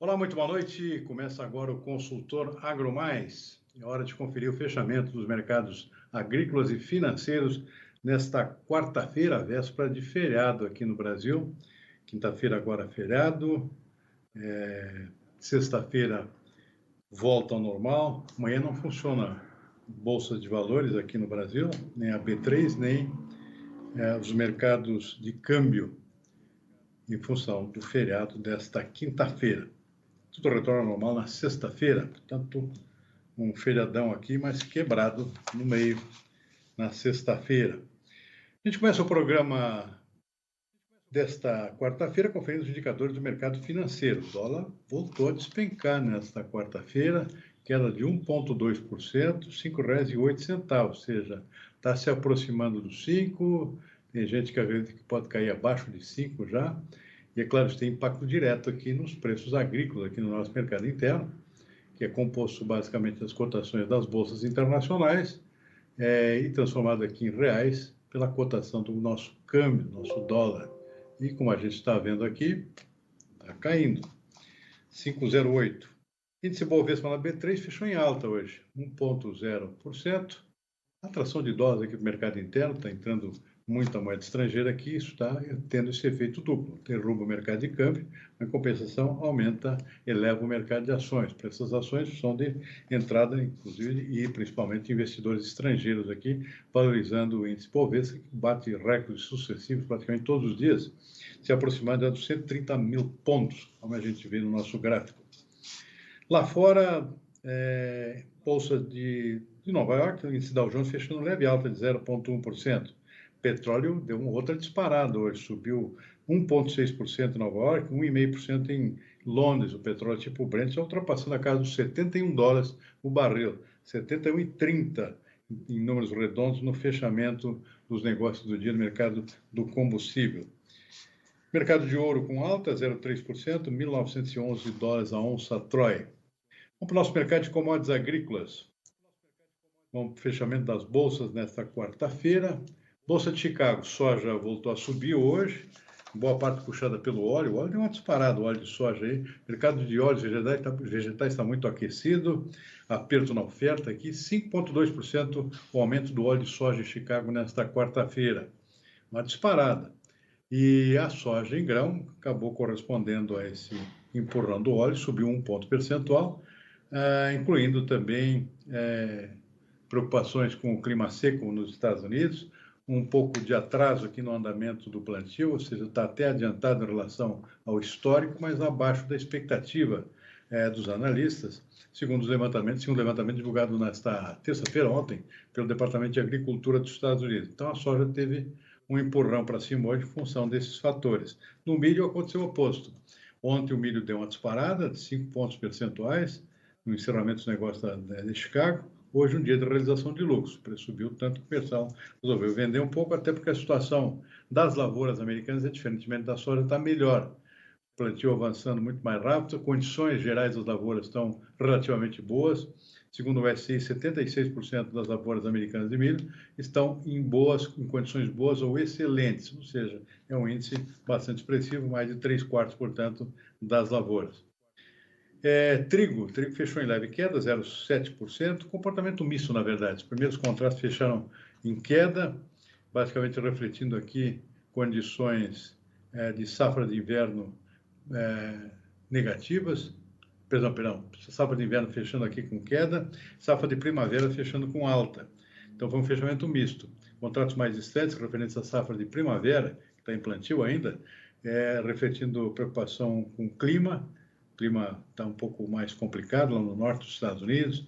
Olá, muito boa noite. Começa agora o Consultor AgroMais. É hora de conferir o fechamento dos mercados agrícolas e financeiros nesta quarta-feira, véspera de feriado aqui no Brasil. Quinta-feira agora feriado, sexta-feira volta ao normal. Amanhã não funciona bolsa de valores aqui no Brasil, nem a B3, nem os mercados de câmbio, em função do feriado desta quinta-feira. Tudo retorna ao normal na sexta-feira, portanto, um feriadão aqui, mas quebrado no meio, na sexta-feira. A gente começa o programa desta quarta-feira conferindo os indicadores do mercado financeiro. O dólar voltou a despencar nesta quarta-feira, queda de 1,2%, R$ 5,08, ou seja, está se aproximando dos 5, tem gente que acredita que pode cair abaixo de 5 já. E, é claro, isso tem impacto direto aqui nos preços agrícolas, aqui no nosso mercado interno, que é composto basicamente das cotações das bolsas internacionais e transformado aqui em reais pela cotação do nosso câmbio, nosso dólar. E, como a gente está vendo aqui, está caindo, 5,08. Índice Bovespa na B3 fechou em alta hoje, 1,0%. A atração de dólares aqui para o mercado interno, está entrando muita moeda estrangeira aqui, isso está tendo esse efeito duplo. Derruba o mercado de câmbio, em compensação, aumenta, eleva o mercado de ações. Para essas ações são de entrada, inclusive, e principalmente investidores estrangeiros aqui, valorizando o índice Bovespa, que bate recordes sucessivos praticamente todos os dias, se aproximando dos 130 mil pontos, como a gente vê no nosso gráfico. Lá fora, bolsa de Nova York, o índice Dow Jones fechando leve alta de 0,1%. Petróleo deu uma outra disparada hoje, subiu 1,6% em Nova York, 1,5% em Londres. O petróleo tipo Brent já ultrapassando a casa dos $71 o barril, 71,30 em números redondos no fechamento dos negócios do dia no mercado do combustível. Mercado de ouro com alta, 0,3%, $1.911 a onça Troy. Vamos para o nosso mercado de commodities agrícolas. Vamos para o fechamento das bolsas nesta quarta-feira. Bolsa de Chicago, soja voltou a subir hoje, boa parte puxada pelo óleo. O óleo deu uma disparada, o óleo de soja aí. O mercado de óleos vegetais está muito aquecido, aperto na oferta aqui, 5,2% o aumento do óleo de soja em Chicago nesta quarta-feira. Uma disparada. E a soja em grão acabou correspondendo a esse empurrão do óleo, subiu 1 ponto percentual, incluindo também preocupações com o clima seco nos Estados Unidos, um pouco de atraso aqui no andamento do plantio, ou seja, está até adiantado em relação ao histórico, mas abaixo da expectativa dos analistas, segundo um levantamento divulgado nesta terça-feira, ontem, pelo Departamento de Agricultura dos Estados Unidos. Então, a soja teve um empurrão para cima hoje em função desses fatores. No milho aconteceu o oposto. Ontem o milho deu uma disparada de 5 pontos percentuais no encerramento dos negócios de Chicago. Hoje, um dia de realização de lucros. O preço subiu tanto que o pessoal resolveu vender um pouco, até porque a situação das lavouras americanas, diferentemente da soja, está melhor. O plantio avançando muito mais rápido, condições gerais das lavouras estão relativamente boas. Segundo o SI, 76% das lavouras americanas de milho estão em condições boas ou excelentes, ou seja, é um índice bastante expressivo, mais de 3/4, portanto, das lavouras. Trigo fechou em leve queda, 0,7%, comportamento misto, na verdade. Os primeiros contratos fecharam em queda, basicamente refletindo aqui condições de safra de inverno negativas, safra de inverno fechando aqui com queda, safra de primavera fechando com alta. Então, foi um fechamento misto. Contratos mais distantes, referentes à safra de primavera, que está em plantio ainda, refletindo preocupação com o clima está um pouco mais complicado lá no norte dos Estados Unidos,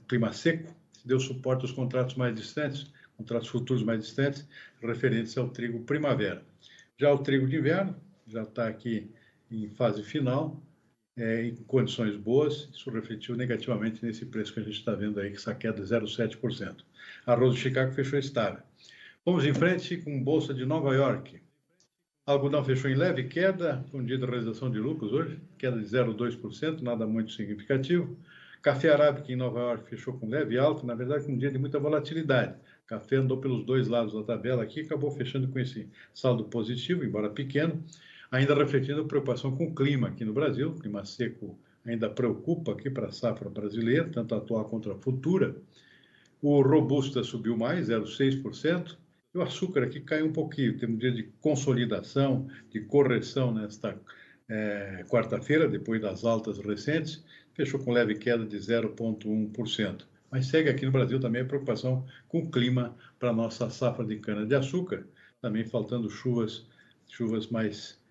clima seco, deu suporte aos contratos mais distantes, contratos futuros mais distantes, referentes ao trigo primavera. Já o trigo de inverno já está aqui em fase final, em condições boas, isso refletiu negativamente nesse preço que a gente está vendo aí, que essa queda é 0,7%. Arroz de Chicago fechou estável. Vamos em frente com Bolsa de Nova York. Algodão fechou em leve queda, com dia de realização de lucros hoje, queda de 0,2%, nada muito significativo. Café arábica em Nova York fechou com leve alta, na verdade com um dia de muita volatilidade. Café andou pelos dois lados da tabela aqui, acabou fechando com esse saldo positivo, embora pequeno. ainda refletindo preocupação com o clima aqui no Brasil. O clima seco ainda preocupa aqui para a safra brasileira, tanto a atual quanto a futura. O robusta subiu mais, 0,6%. E o açúcar aqui caiu um pouquinho. Temos um dia de consolidação, de correção nesta quarta-feira, depois das altas recentes. Fechou com leve queda de 0,1%. Mas segue aqui no Brasil também a preocupação com o clima para a nossa safra de cana-de-açúcar. Também faltando chuvas mais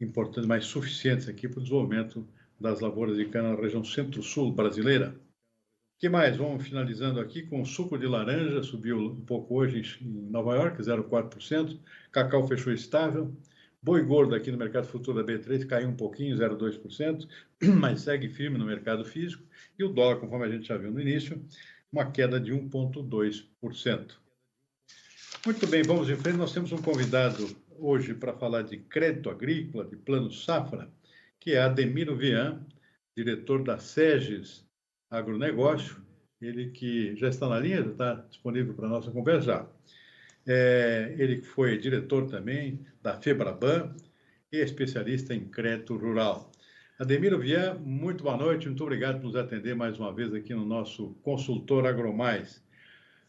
importantes, mais suficientes aqui para o desenvolvimento das lavouras de cana na região centro-sul brasileira. O que mais? Vamos finalizando aqui com o suco de laranja, subiu um pouco hoje em Nova York, 0,4%. Cacau fechou estável. Boi gordo aqui no mercado futuro da B3 caiu um pouquinho, 0,2%, mas segue firme no mercado físico. E o dólar, conforme a gente já viu no início, uma queda de 1,2%. Muito bem, vamos em frente. Nós temos um convidado hoje para falar de crédito agrícola, de plano safra, que é Ademiro Vian, diretor da SEGES Agronegócio, ele que já está na linha, já está disponível para a nossa conversa já. Ele foi diretor também da FEBRABAN e é especialista em crédito rural. Ademiro Vian, muito boa noite, muito obrigado por nos atender mais uma vez aqui no nosso Consultor Agromais.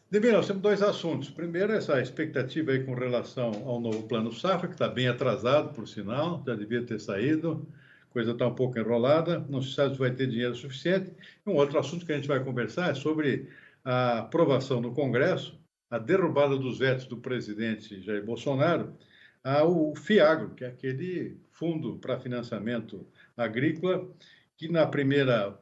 Ademiro, nós temos dois assuntos. Primeiro, essa expectativa aí com relação ao novo Plano Safra, que está bem atrasado, por sinal, já devia ter saído, coisa está um pouco enrolada, não se sabe se vai ter dinheiro suficiente. E um outro assunto que a gente vai conversar é sobre a aprovação no Congresso, a derrubada dos vetos do presidente Jair Bolsonaro ao FIAGRO, que é aquele fundo para financiamento agrícola, que na primeira,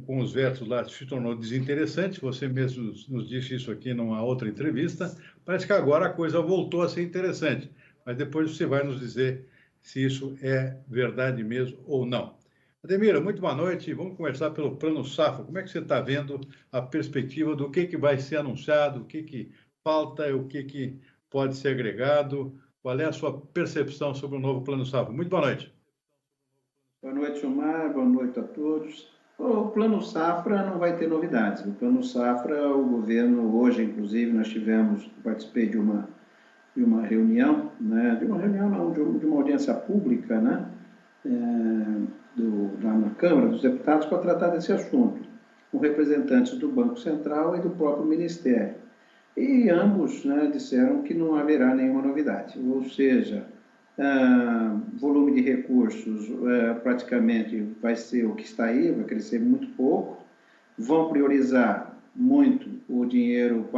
com os vetos lá, se tornou desinteressante. Você mesmo nos disse isso aqui numa outra entrevista. Parece que agora a coisa voltou a ser interessante, mas depois você vai nos dizer se isso é verdade mesmo ou não. Ademiro, muito boa noite. Vamos conversar pelo Plano Safra. Como é que você está vendo a perspectiva do que vai ser anunciado, o que falta, o que pode ser agregado? Qual é a sua percepção sobre o novo Plano Safra? Muito boa noite. Boa noite, Omar. Boa noite a todos. O Plano Safra não vai ter novidades. O Plano Safra, o governo, hoje, inclusive, participei de uma reunião, né? De uma audiência pública, né? Lá na Câmara dos Deputados para tratar desse assunto, com representantes do Banco Central e do próprio Ministério. E ambos, né, disseram que não haverá nenhuma novidade, ou seja, volume de recursos praticamente vai ser o que está aí, vai crescer muito pouco, vão priorizar muito o dinheiro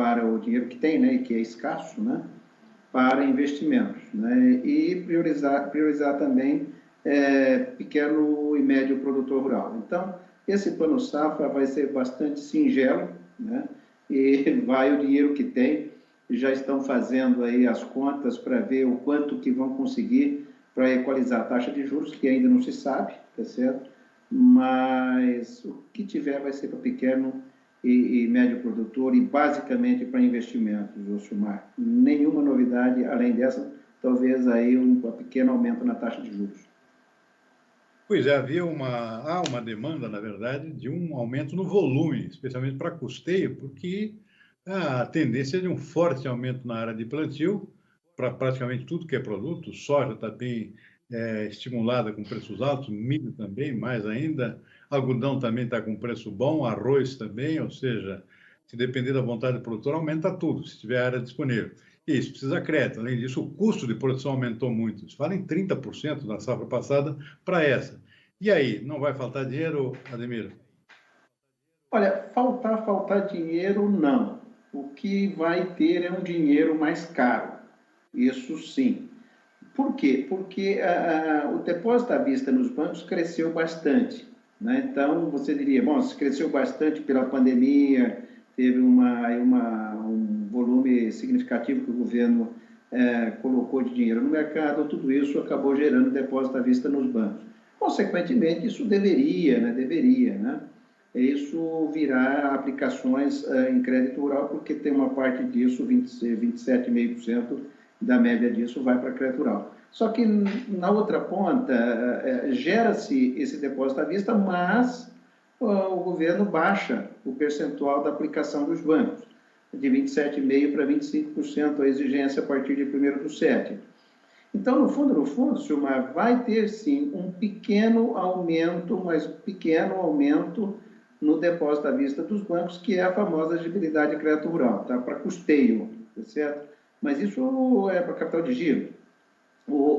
que tem, né, e que é escasso, né, para investimentos, né, e priorizar também pequeno e médio produtor rural. Então, esse Plano Safra vai ser bastante singelo, né? E vai o dinheiro que tem, já estão fazendo aí as contas para ver o quanto que vão conseguir para equalizar a taxa de juros, que ainda não se sabe, tá certo? Mas o que tiver vai ser para pequeno e médio produtor e basicamente para investimentos, Josimar. Nenhuma novidade além dessa, talvez aí um pequeno aumento na taxa de juros. Pois é, há uma demanda, na verdade, de um aumento no volume, especialmente para custeio, porque a tendência é de um forte aumento na área de plantio, para praticamente tudo que é produto. Soja está bem estimulada com preços altos, milho também, mais ainda, algodão também está com preço bom, arroz também, ou seja, se depender da vontade do produtor, aumenta tudo, se tiver área disponível. E isso precisa crédito. Além disso, o custo de produção aumentou muito. Se fala em 30% na safra passada para essa. E aí, não vai faltar dinheiro, Ademiro? Olha, faltar dinheiro, não. O que vai ter é um dinheiro mais caro. Isso sim. Por quê? Porque o depósito à vista nos bancos cresceu bastante, né? Então, você diria, bom, se cresceu bastante pela pandemia, teve um volume significativo que o governo colocou de dinheiro no mercado, tudo isso acabou gerando depósito à vista nos bancos. Consequentemente, isso deveria, né? Isso virá aplicações em crédito rural, porque tem uma parte disso, 27,5% da média disso vai para crédito rural. Só que na outra ponta, gera-se esse depósito à vista, mas o governo baixa o percentual da aplicação dos bancos, de 27,5% para 25% a exigência a partir de 1º/7. Então, no fundo, Silmar, vai ter sim um pequeno aumento, mas pequeno aumento no depósito à vista dos bancos, que é a famosa agibilidade de crédito rural, tá? Para custeio, tá certo? Mas isso é para capital de giro.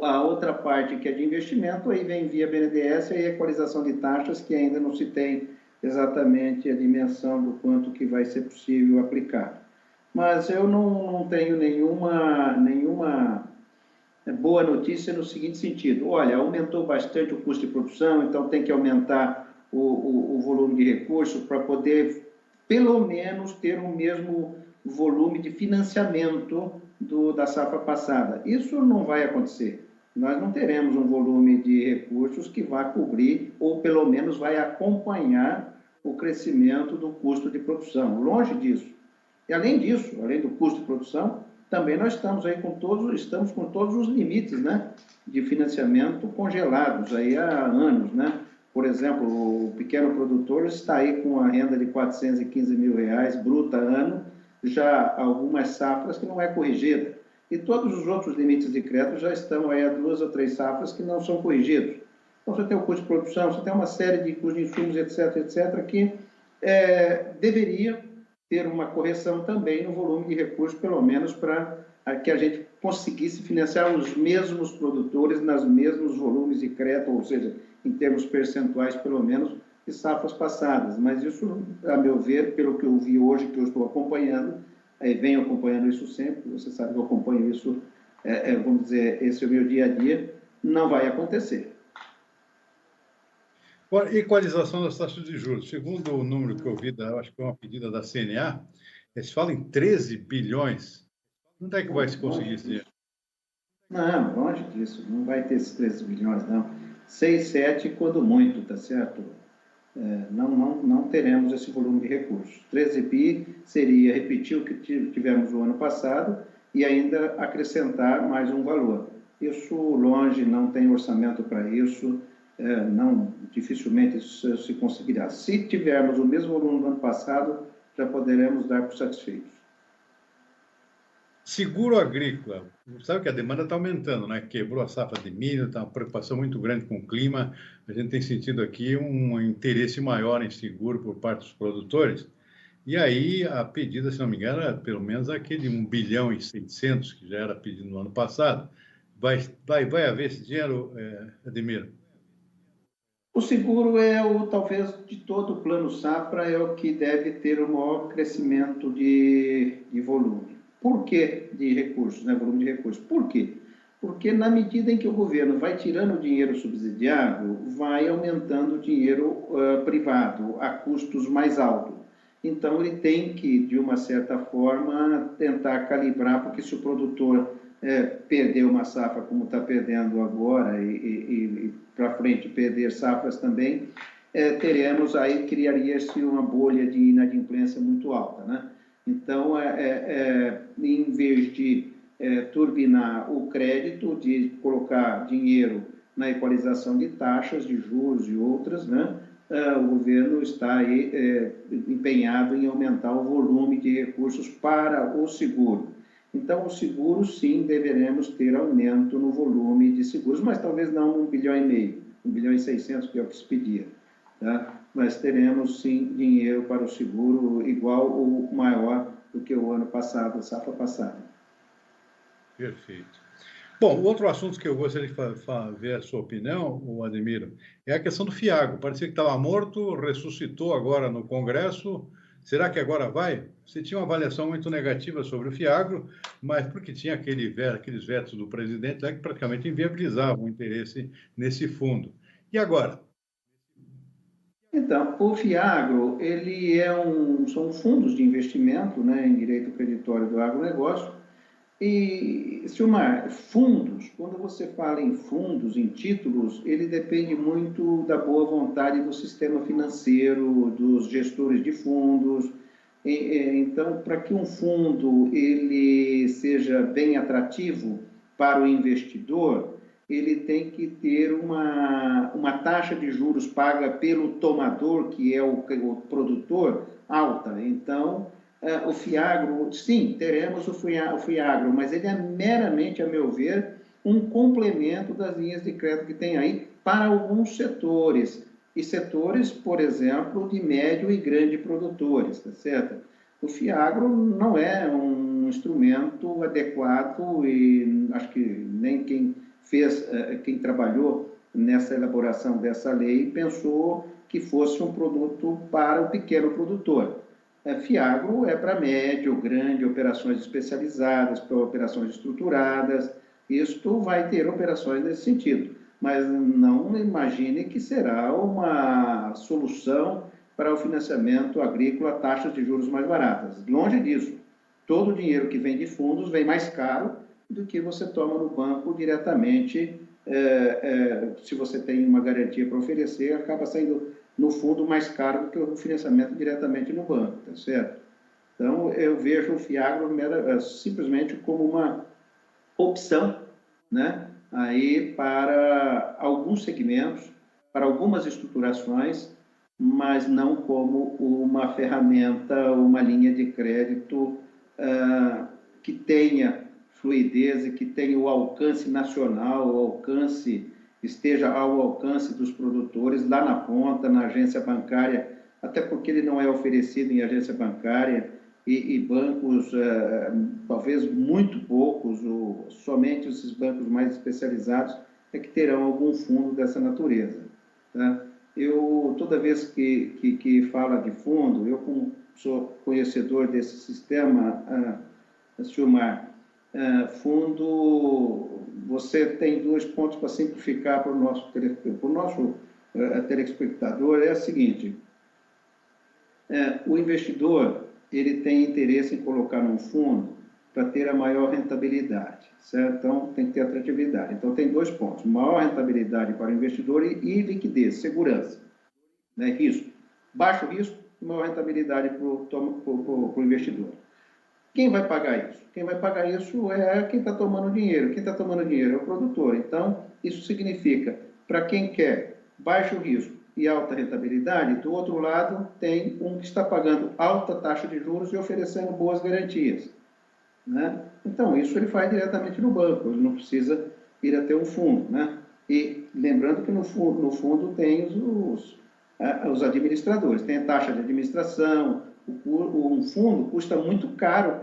A outra parte, que é de investimento, aí vem via BNDES e equalização de taxas, que ainda não se tem exatamente a dimensão do quanto que vai ser possível aplicar. Mas eu não tenho nenhuma boa notícia no seguinte sentido: olha, aumentou bastante o custo de produção, então tem que aumentar o volume de recursos para poder, pelo menos, ter o mesmo volume de financiamento da safra passada. Isso não vai acontecer. Nós não teremos um volume de recursos que vá cobrir, ou pelo menos vai acompanhar o crescimento do custo de produção. Longe disso. E além disso, além do custo de produção, também nós estamos com todos os limites, né, de financiamento congelados aí há anos, né? Por exemplo, o pequeno produtor está aí com a renda de R$ 415 mil bruta ano, já algumas safras que não é corrigida. E todos os outros limites de crédito já estão aí há 2 ou 3 safras que não são corrigidos. Então, você tem o custo de produção, você tem uma série de custos de insumos, etc., que deveria ter uma correção também no volume de recursos, pelo menos para que a gente conseguisse financiar os mesmos produtores nos mesmos volumes de crédito, ou seja, em termos percentuais, pelo menos, de safras passadas. Mas isso, a meu ver, pelo que eu vi hoje, que eu estou acompanhando, venho acompanhando isso sempre, você sabe que eu acompanho isso, vamos dizer, esse é o meu dia a dia, não vai acontecer. Equalização das taxas de juros. Segundo o número que eu vi, acho que foi uma pedida da CNA, eles falam em 13 bilhões. Onde é que vai se conseguir isso? Não, longe disso, não vai ter esses 13 bilhões, não. 6, 7, quando muito, tá certo? Não teremos esse volume de recursos. 13 bi seria repetir o que tivemos no ano passado e ainda acrescentar mais um valor. Isso longe, não tem orçamento para isso, dificilmente isso se conseguirá. Se tivermos o mesmo volume do ano passado, já poderemos dar por satisfeitos. Seguro agrícola. Sabe que a demanda está aumentando, né? Quebrou a safra de milho, está uma preocupação muito grande com o clima. A gente tem sentido aqui um interesse maior em seguro por parte dos produtores. E aí, a pedida, se não me engano, era pelo menos aquele 1 bilhão e 600, que já era pedido no ano passado. Vai haver esse dinheiro, Ademir? O seguro talvez, de todo o plano safra, é o que deve ter o maior crescimento de volume. Por que de recursos, né? Volume de recursos. Por quê? Porque na medida em que o governo vai tirando o dinheiro subsidiado, vai aumentando o dinheiro privado a custos mais altos. Então, ele tem que, de uma certa forma, tentar calibrar, porque se o produtor perder uma safra como está perdendo agora e para frente perder safras também, teremos aí, criaria-se uma bolha de inadimplência muito alta, né? Então, em vez de turbinar o crédito, de colocar dinheiro na equalização de taxas, de juros e outras, né? O governo está aí empenhado em aumentar o volume de recursos para o seguro. Então, o seguro, sim, deveremos ter aumento no volume de seguros, mas talvez não 1,5 bilhão, 1 bilhão e 600, que é o que se pedia. Tá? Mas teremos, sim, dinheiro para o seguro igual ou maior do que o ano passado, a safra passada. Perfeito. Bom, o outro assunto que eu gostaria de ver a sua opinião, o Ademiro, é a questão do Fiagro. Parecia que estava morto, ressuscitou agora no Congresso. Será que agora vai? Você tinha uma avaliação muito negativa sobre o Fiagro, mas porque tinha aqueles vetos do presidente lá que praticamente inviabilizavam o interesse nesse fundo. E agora? Então, o Fiagro, ele são fundos de investimento, né, em direito creditório do agronegócio. E, Silmar, fundos, quando você fala em fundos, em títulos, ele depende muito da boa vontade do sistema financeiro, dos gestores de fundos. Então, para que um fundo ele seja bem atrativo para o investidor, ele tem que ter uma taxa de juros paga pelo tomador, que é o produtor, alta. Então, o Fiagro, sim, teremos o Fiagro, mas ele é meramente, a meu ver, um complemento das linhas de crédito que tem aí para alguns setores, e setores, por exemplo, de médio e grande produtores, tá certo? O FIAGRO não é um instrumento adequado e acho que nem quem fez, quem trabalhou nessa elaboração dessa lei pensou que fosse um produto para o pequeno produtor. FIAGRO é para médio, grande, operações especializadas, para operações estruturadas. Isto vai ter operações nesse sentido, mas não imagine que será uma solução para o financiamento agrícola a taxas de juros mais baratas. Longe disso. Todo o dinheiro que vem de fundos vem mais caro do que você toma no banco diretamente. Se você tem uma garantia para oferecer, acaba saindo no fundo mais caro do que o financiamento diretamente no banco, tá certo? Então, eu vejo o FIAGRO simplesmente como uma opção, né, aí para alguns segmentos, para algumas estruturações, mas não como uma ferramenta, uma linha de crédito que tenha fluidez e que tenha o alcance nacional, o alcance, esteja ao alcance dos produtores lá na ponta, na agência bancária, até porque ele não é oferecido em agência bancária, e bancos, talvez muito poucos, ou somente esses bancos mais especializados, é que terão algum fundo dessa natureza. Tá? Eu, toda vez que fala de fundo, eu como sou conhecedor desse sistema, Silmar, fundo, você tem 2 pontos para simplificar para o nosso telespectador, é o seguinte, o investidor ele tem interesse em colocar num fundo para ter a maior rentabilidade, certo? Então, tem que ter atratividade. Então, tem 2 pontos, maior rentabilidade para o investidor e liquidez, segurança, né? Risco. Baixo risco e maior rentabilidade para o investidor. Quem vai pagar isso? Quem vai pagar isso é quem está tomando dinheiro. Quem está tomando dinheiro é o produtor. Então, isso significa, para quem quer baixo risco e alta rentabilidade, do outro lado tem um que está pagando alta taxa de juros e oferecendo boas garantias, né? Então, isso ele faz diretamente no banco, ele não precisa ir até um fundo, né? E lembrando que no fundo tem os administradores, tem a taxa de administração, um fundo custa muito caro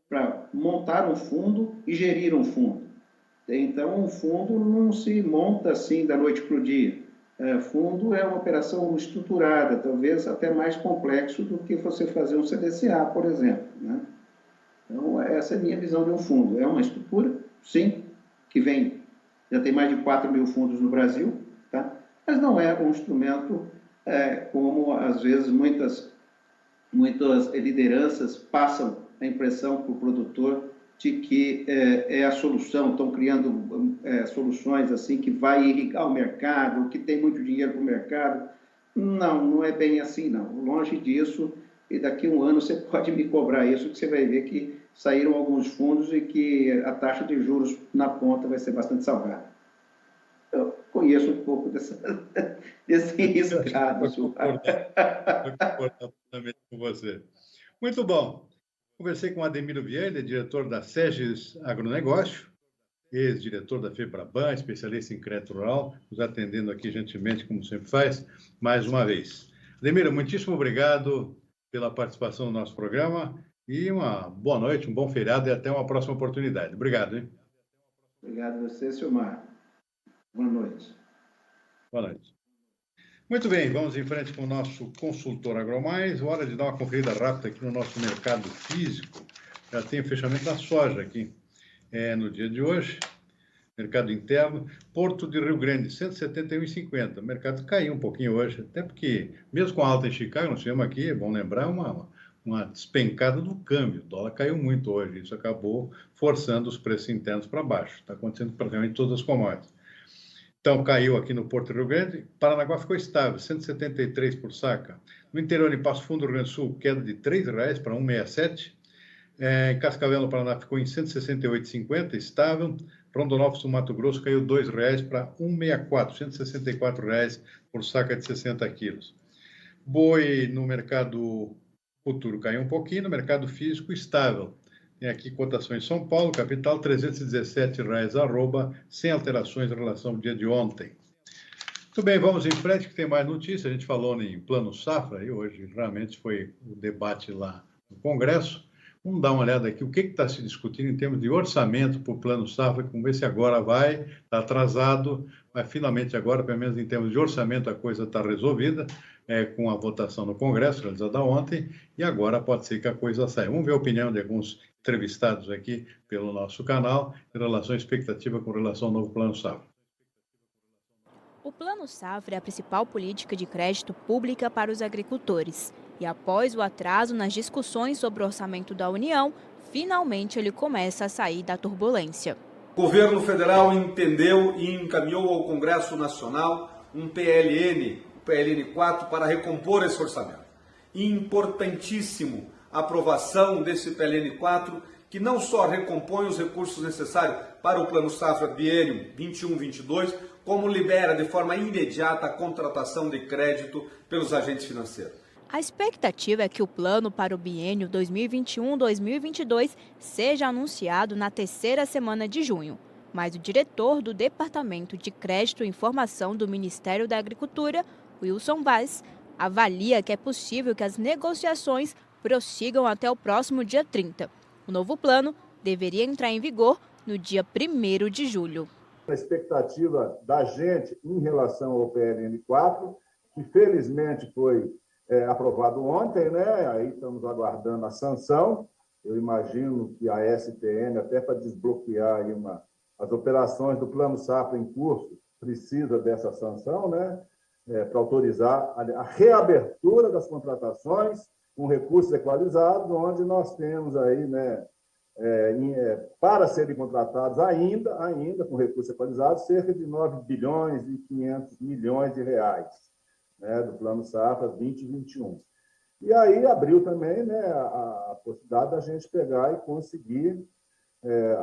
para montar um fundo e gerir um fundo. Então, um fundo não se monta assim da noite para o dia. Fundo é uma operação estruturada, talvez até mais complexo do que você fazer um CDCA, por exemplo, né? Então, essa é a minha visão de um fundo. É uma estrutura, sim, que vem, já tem mais de 4 mil fundos no Brasil, tá? Mas não é um instrumento como, às vezes, muitas lideranças passam a impressão para o produtor de que é a solução, estão criando soluções assim que vai irrigar o mercado, que tem muito dinheiro para o mercado. Não, não é bem assim, não. Longe disso, e daqui a um ano você pode me cobrar isso, que você vai ver que saíram alguns fundos e que a taxa de juros na ponta vai ser bastante salgada. Eu conheço um pouco desse riscado. Vou concordar plenamente com você. Muito bom. Conversei com Ademiro Vieira, diretor da SEGES Agronegócio, ex-diretor da FEBRABAN, especialista em crédito rural, nos atendendo aqui gentilmente, como sempre faz, mais uma vez. Ademiro, muitíssimo obrigado pela participação no nosso programa e uma boa noite, um bom feriado e até uma próxima oportunidade. Obrigado, hein? Obrigado a você, Silmar. Boa noite. Boa noite. Muito bem, vamos em frente com o nosso consultor AgroMais. Hora de dar uma conferida rápida aqui no nosso mercado físico. Já tem o fechamento da soja aqui no dia de hoje. Mercado interno, Porto de Rio Grande, 171,50. O mercado caiu um pouquinho hoje, até porque, mesmo com a alta em Chicago, nós tivemos aqui, é bom lembrar, uma despencada do câmbio. O dólar caiu muito hoje, isso acabou forçando os preços internos para baixo. Está acontecendo praticamente todas as commodities. Então, caiu aqui no Porto Rio Grande. Paranaguá ficou estável, 173 por saca. No interior de Passo Fundo, Rio Grande do Sul, queda de R$ 3,00 para 1,67. Em Cascavel, no Paraná, ficou em 168,50, estável. Rondonópolis, no Mato Grosso, caiu R$ 2,00 para 1,64, R$ 164,00 por saca de 60 quilos. Boi no mercado futuro caiu um pouquinho, no mercado físico estável. Tem aqui cotação em São Paulo, capital, R$ 317 arroba, sem alterações em relação ao dia de ontem. Muito bem, vamos em frente, que tem mais notícias. A gente falou em Plano Safra, e hoje realmente foi o debate lá no Congresso. Vamos dar uma olhada aqui, o que está se discutindo em termos de orçamento para o Plano Safra, vamos ver se agora vai, está atrasado, mas finalmente agora, pelo menos em termos de orçamento, a coisa está resolvida, com a votação no Congresso, realizada ontem, e agora pode ser que a coisa saia. Vamos ver a opinião de alguns entrevistados aqui pelo nosso canal, em relação à expectativa com relação ao novo Plano Safra. O Plano Safra é a principal política de crédito pública para os agricultores. E após o atraso nas discussões sobre o orçamento da União, finalmente ele começa a sair da turbulência. O governo federal entendeu e encaminhou ao Congresso Nacional um PLN, o PLN 4, para recompor esse orçamento. Importantíssimo a aprovação desse PLN 4, que não só recompõe os recursos necessários para o Plano Safra biênio 21-22, como libera de forma imediata a contratação de crédito pelos agentes financeiros. A expectativa é que o plano para o biênio 2021-2022 seja anunciado na terceira semana de junho. Mas o diretor do Departamento de Crédito e Informação do Ministério da Agricultura, Wilson Vaz, avalia que é possível que as negociações prossigam até o próximo dia 30. O novo plano deveria entrar em vigor no dia 1º de julho. A expectativa da gente em relação ao PLN 4, que felizmente foi aprovado ontem, né? Aí estamos aguardando a sanção. Eu imagino que a STN, até para desbloquear aí as operações do Plano Safra em curso, precisa dessa sanção, né? Para autorizar a reabertura das contratações com recursos equalizados, onde nós temos aí, né, para serem contratados ainda com recursos equalizados, cerca de 9 bilhões e 500 milhões de reais, né, do Plano Safra 2021. E aí abriu também, né, a possibilidade da gente pegar e conseguir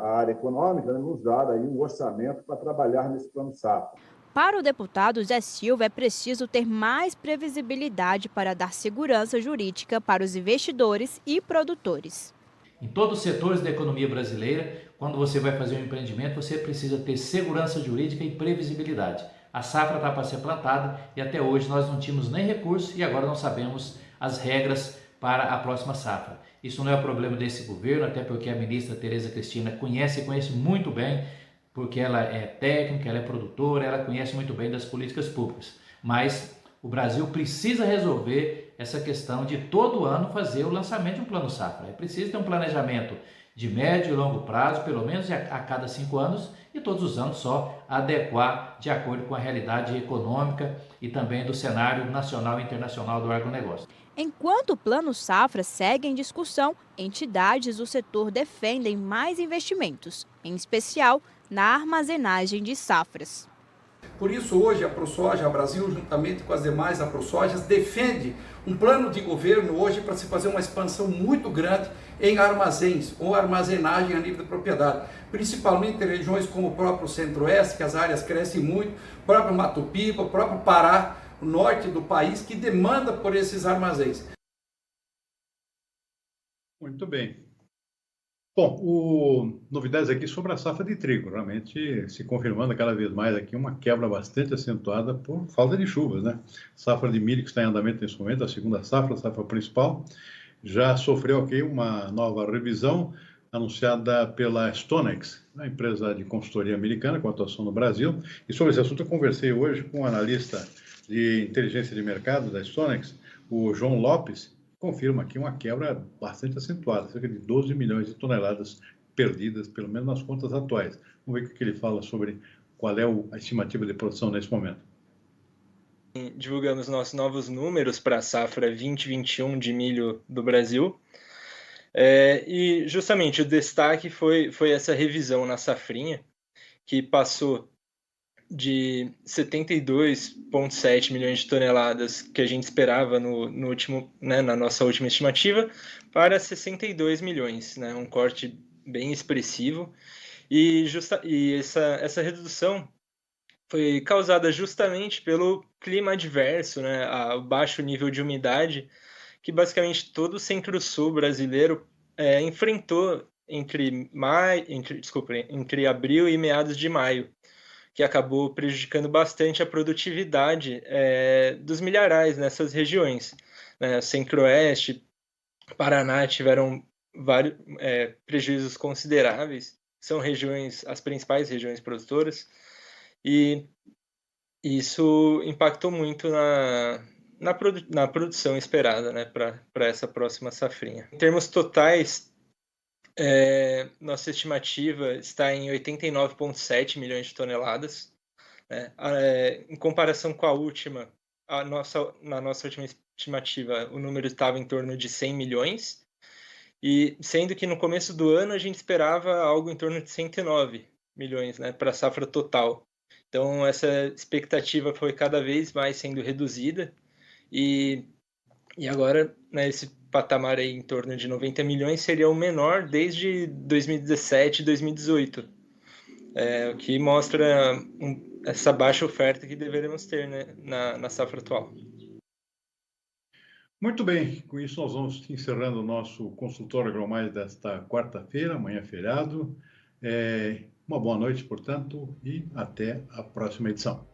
a área econômica, né, nos dar aí um orçamento para trabalhar nesse Plano Safra. Para o deputado Zé Silva, é preciso ter mais previsibilidade para dar segurança jurídica para os investidores e produtores. Em todos os setores da economia brasileira, quando você vai fazer um empreendimento, você precisa ter segurança jurídica e previsibilidade. A safra está para ser plantada e até hoje nós não tínhamos nem recurso e agora não sabemos as regras para a próxima safra. Isso não é o problema desse governo, até porque a ministra Tereza Cristina conhece muito bem, porque ela é técnica, ela é produtora, ela conhece muito bem das políticas públicas. Mas o Brasil precisa resolver essa questão de todo ano fazer o lançamento de um plano safra. É preciso ter um planejamento de médio e longo prazo, pelo menos a cada 5 anos, e todos os anos só adequar de acordo com a realidade econômica e também do cenário nacional e internacional do agronegócio. Enquanto o Plano Safra segue em discussão, entidades do setor defendem mais investimentos, em especial na armazenagem de safras. Por isso, hoje, a ProSoja Brasil, juntamente com as demais AproSojas, defende um plano de governo hoje para se fazer uma expansão muito grande em armazéns ou armazenagem a nível de propriedade, principalmente em regiões como o próprio Centro-Oeste, que as áreas crescem muito, o próprio Mato Piba, o próprio Pará, o norte do país, que demanda por esses armazéns. Muito bem. Bom, novidades aqui sobre a safra de trigo, realmente se confirmando cada vez mais aqui uma quebra bastante acentuada por falta de chuvas, né? Safra de milho que está em andamento nesse momento, a segunda safra, a safra principal, já sofreu aqui uma nova revisão anunciada pela Stonex, a empresa de consultoria americana com atuação no Brasil. E sobre esse assunto eu conversei hoje com um analista de inteligência de mercado da Stonex, o João Lopes, confirma aqui uma quebra bastante acentuada, cerca de 12 milhões de toneladas perdidas, pelo menos nas contas atuais. Vamos ver o que ele fala sobre qual é a estimativa de produção nesse momento. Divulgamos nossos novos números para a safra 2021 de milho do Brasil. E justamente o destaque foi essa revisão na safrinha, que passou de 72,7 milhões de toneladas que a gente esperava no último, né, na nossa última estimativa, para 62 milhões, né, um corte bem expressivo. E essa redução foi causada justamente pelo clima adverso, né, o baixo nível de umidade, que basicamente todo o centro-sul brasileiro enfrentou entre abril e meados de maio, que acabou prejudicando bastante a produtividade dos milharais nessas regiões. Centro-Oeste, Paraná tiveram vários prejuízos consideráveis, são as principais regiões produtoras, e isso impactou muito na produção esperada, né, para essa próxima safrinha. Em termos totais, nossa estimativa está em 89,7 milhões de toneladas. Né? Em comparação com a última, na nossa última estimativa, o número estava em torno de 100 milhões, e sendo que no começo do ano a gente esperava algo em torno de 109 milhões, né, para a safra total. Então, essa expectativa foi cada vez mais sendo reduzida, e agora, né, esse patamar aí em torno de 90 milhões seria o menor desde 2017 e 2018, o que mostra essa baixa oferta que deveremos ter, né, na safra atual. Muito bem, com isso nós vamos encerrando o nosso consultório AgroMais desta quarta-feira, amanhã é feriado. Uma boa noite, portanto, e até a próxima edição.